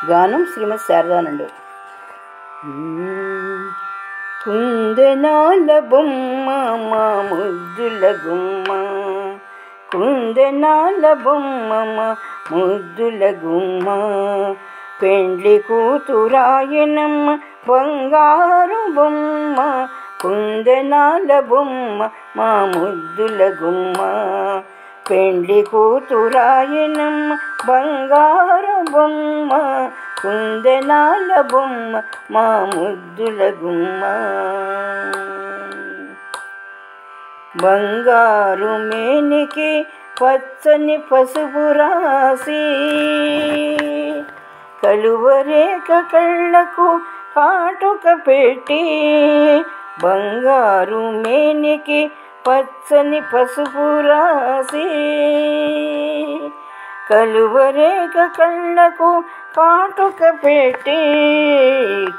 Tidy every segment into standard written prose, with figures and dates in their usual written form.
గానం శ్రీమతి శారదానండు. కుందనాల బొమ్మ మా ముద్దుల గుమ్మ, కుందనాల బొమ్మ మా ముద్దుల గుమ్మ, పెండ్లి కూతురాయనమ్మ బంగారు బొమ్మ, కుందనాల బొమ్మ మా ముద్దుల గుమ్మ, పెండ్లి కూతురాయనమ్మ బంగారు బొమ్మ, కుందనాల బొమ్మ మా ముద్దుల గుమ్మ. బంగారు మేనికి పచ్చని పసుపు రాసి, కలువరేఖ కళ్ళకు కాటుక పెట్టి, బంగారు మేనికి పచ్చని పసుపు రాసి, కలువరేఖ కళ్ళకు కాటుక పెట్టి,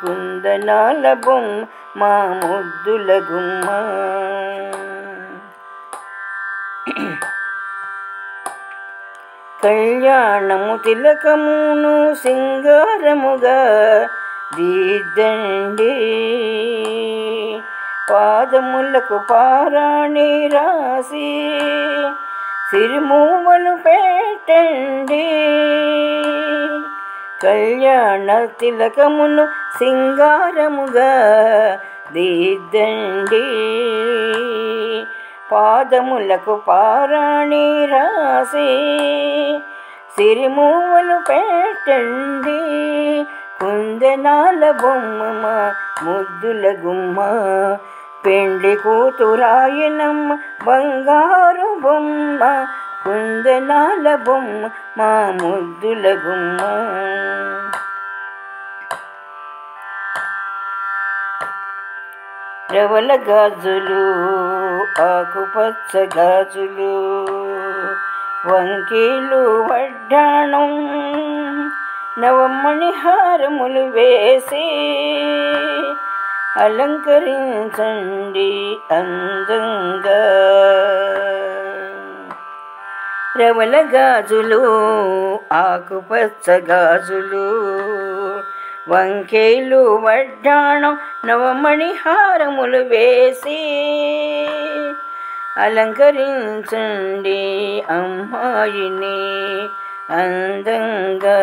కుందనాల బొమ్మ మా ముద్దుల గుమ్మ. కళ్యాణము తిలకమును సింగారముగా దిద్దండి, పాదములకు పారాణి రాసి సిరిమూవలు పెట్టండి, కళ్యాణ తిలకమును సింగారముగా దిద్దండి, పాదములకు పారాణి రాసి సిరిమూవలు పెట్టండి, కుందనాల బొమ్మ మా ముద్దుల గుమ్మ, పెండ్లి కూతురాయనమ్మ బంగారు బొమ్మ, కుందనాల బొమ్మ మా ముద్దుల గుమ్మ. రవల గాజులు ఆకుపచ్చ గాజులు, వంకీలు వడ్డాణం నవమణి హారములు వేసి అలంకరించండి అందంగా. రవల గాజులు ఆకుపచ్చ గాజులు, వంకేలు వడ్డాణం నవమణి హారములు వేసి అలంకరించండి అమ్మాయిని అందంగా,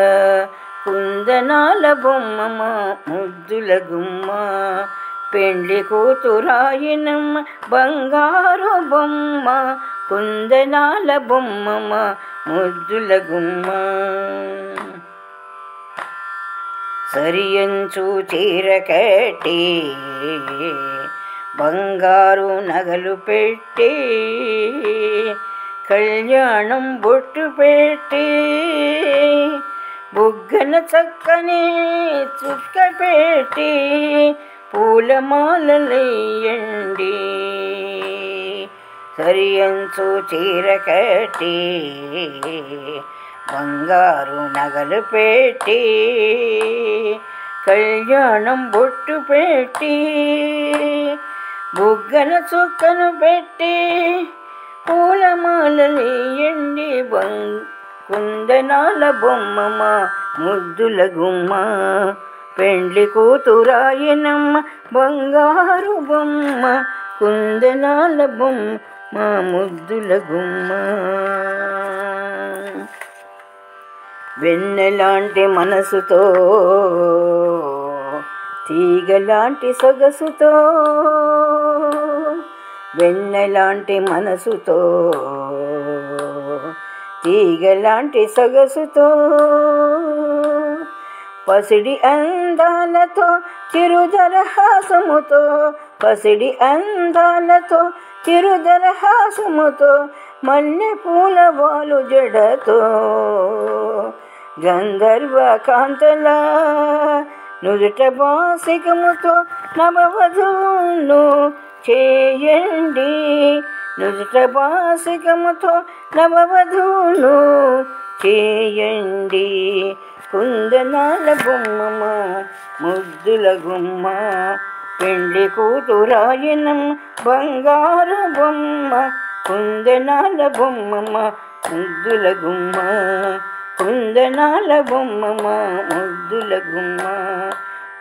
కుందనాల బొమ్మ మా ముద్దుల గుమ్మ, పెండ్లి కూతురాయనమ్మ బంగారు బొమ్మ, కుందనాల బొమ్మ మా ముద్దుల గుమ్మ. సరియంచు చీర కట్టి, బంగారు నగలు పెట్టి, కళ్యాణం బొట్టు పెట్టి, బుగ్గన చక్కని చుక్క పెట్టి, పూలమాలలెయ్యండి. సరియంచు చీర కట్టి, బంగారు నగలు పెట్టి, కళ్యాణం బొట్టు పెట్టి, బుగ్గన చుక్కను పెట్టి, పూలమాలలెయ్యండి, కుందనాల బొమ్మ మా ముద్దుల గుమ్మ, పెండ్లి కూతురాయనమ్మ బంగారు బొమ్మ, కుందనాల బొమ్మ మా ముద్దుల గుమ్మ. వెన్నెలాంటి మనసుతో, తీగలాంటి సొగసుతో, వెన్నెలాంటి మనసుతో, తీగలాంటి సొగసుతో, పసిడి అందాలతో చిరుదరహాసముతో, పసిడి అందాలతో చిరుదరహాసముతో, మల్లె పూల వాలు జడతో, గంధర్వ కాంతలా నుదుట బాసికముతో నవవధువును చేయండి, నుదుట బాసికముతో నవవధువును చేయండి, కుందనాల బొమ్మ మా ముద్దుల గుమ్మ, పెండ్లి కూతురాయనమ్మ బంగారు బొమ్మ, కుందనాల బొమ్మ మా ముద్దుల గుమ్మ, కుంద కుందనాల బొమ్మ మా ముద్దుల గుమ్మ,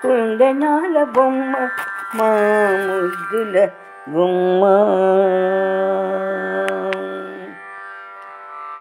కుందనాల బొమ్మ మా ముద్దుల గుమ్మ.